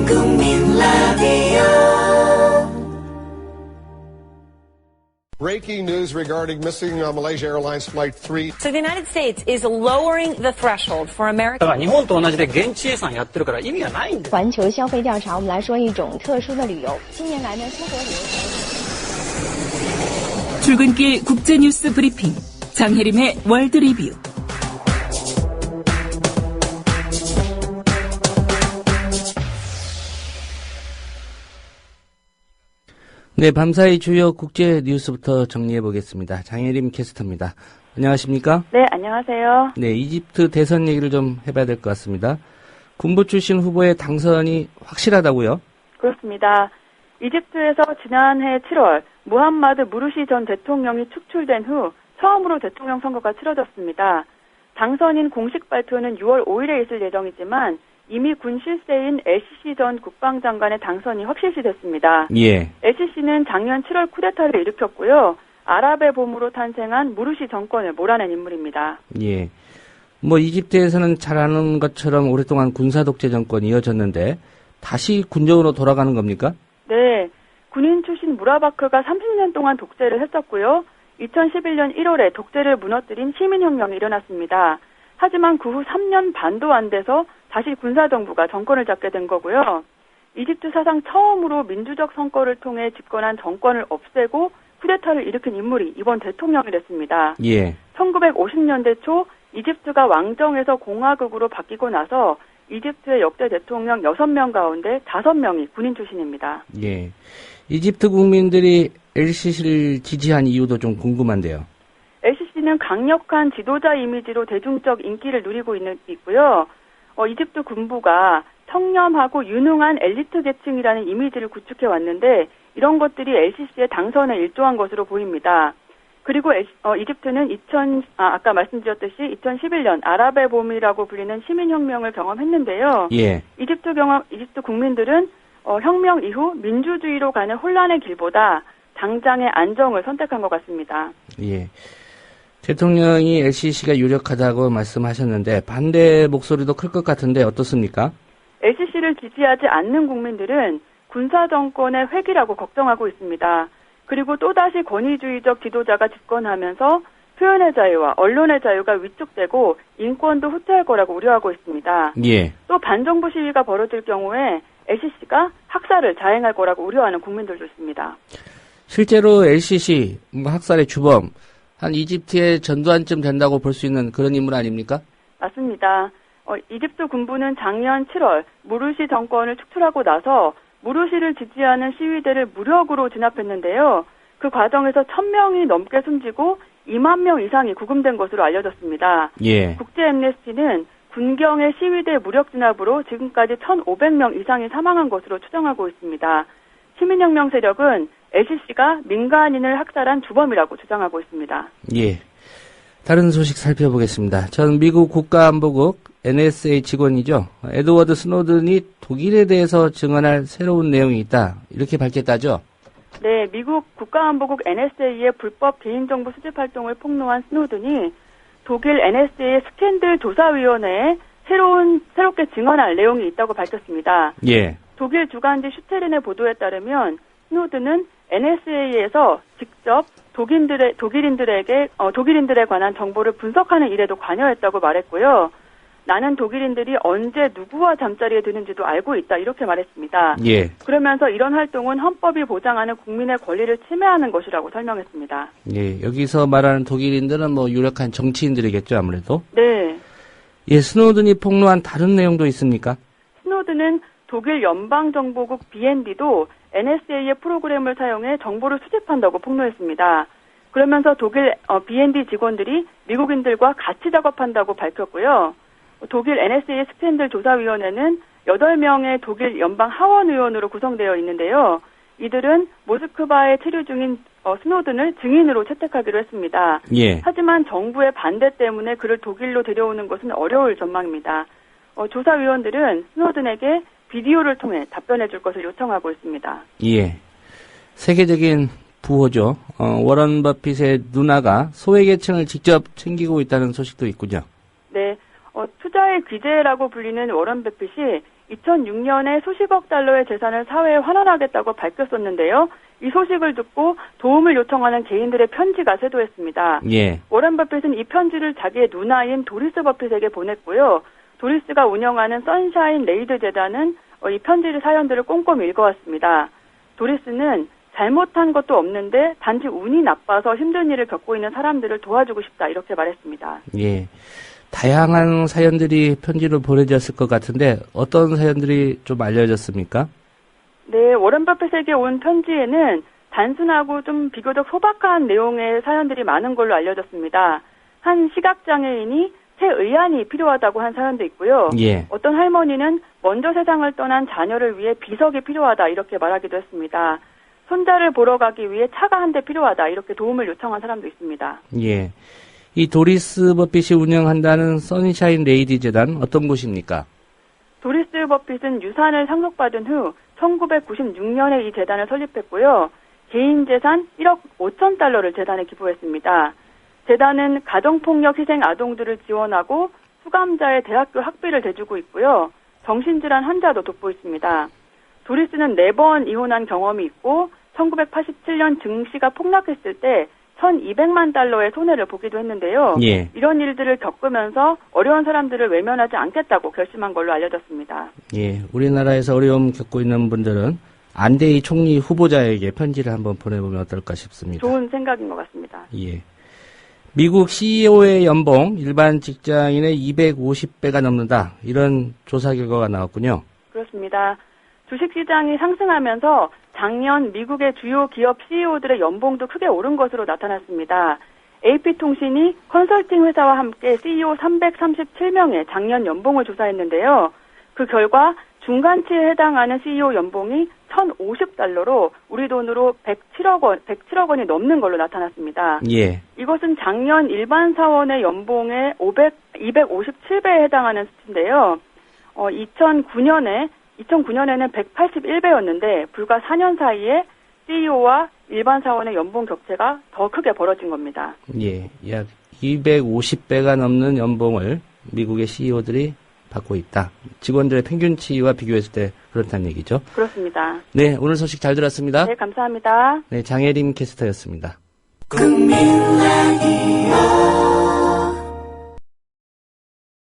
국민 라디오. Breaking news regarding missing Malaysia Airlines Flight 3. So the United States is lowering the threshold for American. 日本と同じで現地予算やってるから意味がないんです。环球消费调查，我们来说一种特殊的旅游。近年来呢，出国旅游。 출근길 국제뉴스 브리핑 장혜림의 월드 리뷰. 네, 밤사이 주요 국제 뉴스부터 정리해 보겠습니다. 장혜림 캐스터입니다. 안녕하십니까? 네, 안녕하세요. 네, 이집트 대선 얘기를 좀 해봐야 될 것 같습니다. 군부 출신 후보의 당선이 확실하다고요? 그렇습니다. 이집트에서 지난해 7월 무함마드 무르시 전 대통령이 축출된 후 처음으로 대통령 선거가 치러졌습니다. 당선인 공식 발표는 6월 5일에 있을 예정이지만 이미 군 실세인 LCC 전 국방장관의 당선이 확실시됐습니다. 예. LCC는 작년 7월 쿠데타를 일으켰고요. 아랍의 봄으로 탄생한 무르시 정권을 몰아낸 인물입니다. 예. 뭐 이집트에서는 잘 아는 것처럼 오랫동안 군사 독재 정권이 이어졌는데 다시 군정으로 돌아가는 겁니까? 네. 군인 출신 무라바크가 30년 동안 독재를 했었고요. 2011년 1월에 독재를 무너뜨린 시민혁명이 일어났습니다. 하지만 그 후 3년 반도 안 돼서 다시 군사정부가 정권을 잡게 된 거고요. 이집트 사상 처음으로 민주적 선거를 통해 집권한 정권을 없애고 쿠데타를 일으킨 인물이 이번 대통령이 됐습니다. 예. 1950년대 초 이집트가 왕정에서 공화국으로 바뀌고 나서 이집트의 역대 대통령 6명 가운데 5명이 군인 출신입니다. 예. 이집트 국민들이 LCC를 지지한 이유도 좀 궁금한데요. LCC는 강력한 지도자 이미지로 대중적 인기를 누리고 있고요. 이집트 군부가 청렴하고 유능한 엘리트 계층이라는 이미지를 구축해 왔는데 이런 것들이 LCC의 당선에 일조한 것으로 보입니다. 그리고 이집트는 아까 말씀드렸듯이 2011년 아랍의 봄이라고 불리는 시민혁명을 경험했는데요. 예. 이집트 국민들은 혁명 이후 민주주의로 가는 혼란의 길보다 당장의 안정을 선택한 것 같습니다. 예. 대통령이 LCC가 유력하다고 말씀하셨는데 반대 목소리도 클 것 같은데 어떻습니까? LCC를 지지하지 않는 국민들은 군사정권의 회귀라고 걱정하고 있습니다. 그리고 또다시 권위주의적 지도자가 집권하면서 표현의 자유와 언론의 자유가 위축되고 인권도 후퇴할 거라고 우려하고 있습니다. 예. 또 반정부 시위가 벌어질 경우에 LCC가 학살을 자행할 거라고 우려하는 국민들도 있습니다. 실제로 LCC 학살의 주범 한 이집트의 전두환쯤 된다고 볼 수 있는 그런 인물 아닙니까? 맞습니다. 이집트 군부는 작년 7월 무르시 정권을 축출하고 나서 무르시를 지지하는 시위대를 무력으로 진압했는데요. 그 과정에서 1,000명이 넘게 숨지고 2만 명 이상이 구금된 것으로 알려졌습니다. 예. 국제 앰네스티는 군경의 시위대 무력 진압으로 지금까지 1,500명 이상이 사망한 것으로 추정하고 있습니다. 시민혁명 세력은 LCC가 민간인을 학살한 주범이라고 주장하고 있습니다. 예. 다른 소식 살펴보겠습니다. 전 미국 국가안보국 NSA 직원이죠. 에드워드 스노든이 독일에 대해서 증언할 새로운 내용이 있다. 이렇게 밝혔다죠? 네, 미국 국가안보국 NSA의 불법 개인정보 수집 활동을 폭로한 스노든이 독일 NSA의 스캔들 조사위원회에 새롭게 증언할 내용이 있다고 밝혔습니다. 예. 독일 주간지 슈테른의 보도에 따르면 스노든은 NSA에서 직접 독일인들에 관한 정보를 분석하는 일에도 관여했다고 말했고요. 나는 독일인들이 언제 누구와 잠자리에 드는지도 알고 있다 이렇게 말했습니다. 예. 그러면서 이런 활동은 헌법이 보장하는 국민의 권리를 침해하는 것이라고 설명했습니다. 예, 여기서 말하는 독일인들은 뭐 유력한 정치인들이겠죠, 아무래도. 네. 예, 스노든이 폭로한 다른 내용도 있습니까? 스노든은 독일 연방정보국 BND도 NSA의 프로그램을 사용해 정보를 수집한다고 폭로했습니다. 그러면서 독일 BND 직원들이 미국인들과 같이 작업한다고 밝혔고요. 독일 NSA 스캔들 조사위원회는 8명의 독일 연방 하원 의원으로 구성되어 있는데요. 이들은 모스크바에 체류 중인 스노든을 증인으로 채택하기로 했습니다. 예. 하지만 정부의 반대 때문에 그를 독일로 데려오는 것은 어려울 전망입니다. 조사위원들은 스노든에게 비디오를 통해 답변해 줄 것을 요청하고 있습니다. 예. 세계적인 부호죠. 워런 버핏의 누나가 소외계층을 직접 챙기고 있다는 소식도 있군요. 네. 투자의 귀재라고 불리는 워런 버핏이 2006년에 수십억 달러의 재산을 사회에 환원하겠다고 밝혔었는데요. 이 소식을 듣고 도움을 요청하는 개인들의 편지가 쇄도했습니다. 예. 워런 버핏은 이 편지를 자기의 누나인 도리스 버핏에게 보냈고요. 도리스가 운영하는 선샤인 레이드 재단은 이 편지를 사연들을 꼼꼼히 읽어왔습니다. 도리스는 잘못한 것도 없는데 단지 운이 나빠서 힘든 일을 겪고 있는 사람들을 도와주고 싶다 이렇게 말했습니다. 예. 다양한 사연들이 편지로 보내졌을 것 같은데 어떤 사연들이 좀 알려졌습니까? 네, 워런 버핏에게 온 편지에는 단순하고 좀 비교적 소박한 내용의 사연들이 많은 걸로 알려졌습니다. 한 시각장애인이 새 의안이 필요하다고 한 사연도 있고요. 예. 어떤 할머니는 먼저 세상을 떠난 자녀를 위해 비석이 필요하다 이렇게 말하기도 했습니다. 손자를 보러 가기 위해 차가 한 대 필요하다 이렇게 도움을 요청한 사람도 있습니다. 예. 이 도리스 버핏이 운영한다는 선샤인 레이디 재단 어떤 곳입니까? 도리스 버핏은 유산을 상속받은 후 1996년에 이 재단을 설립했고요. 개인 재산 1억 5천 달러를 재단에 기부했습니다. 재단은 가정폭력 희생 아동들을 지원하고 수감자의 대학교 학비를 대주고 있고요. 정신질환 환자도 돕고 있습니다. 도리스는 4번 이혼한 경험이 있고 1987년 증시가 폭락했을 때 1,200만 달러의 손해를 보기도 했는데요. 예. 이런 일들을 겪으면서 어려운 사람들을 외면하지 않겠다고 결심한 걸로 알려졌습니다. 예. 우리나라에서 어려움 겪고 있는 분들은 안대희 총리 후보자에게 편지를 한번 보내보면 어떨까 싶습니다. 좋은 생각인 것 같습니다. 예. 미국 CEO의 연봉 일반 직장인의 250배가 넘는다. 이런 조사 결과가 나왔군요. 그렇습니다. 주식시장이 상승하면서 작년 미국의 주요 기업 CEO들의 연봉도 크게 오른 것으로 나타났습니다. AP통신이 컨설팅 회사와 함께 CEO 337명의 작년 연봉을 조사했는데요. 그 결과 중간치에 해당하는 CEO 연봉이 1,050달러로 우리 돈으로 107억 원이 넘는 걸로 나타났습니다. 예. 이것은 작년 일반 사원의 연봉의 257배에 해당하는 수치인데요. 2009년에는 181배였는데 불과 4년 사이에 CEO와 일반 사원의 연봉 격차가 더 크게 벌어진 겁니다. 예. 약 250배가 넘는 연봉을 미국의 CEO들이 받고 있다. 직원들의 평균치와 비교했을 때 그렇다는 얘기죠. 그렇습니다. 네, 오늘 소식 잘 들었습니다. 네, 감사합니다. 네, 장혜림 캐스터였습니다. 국민 라디오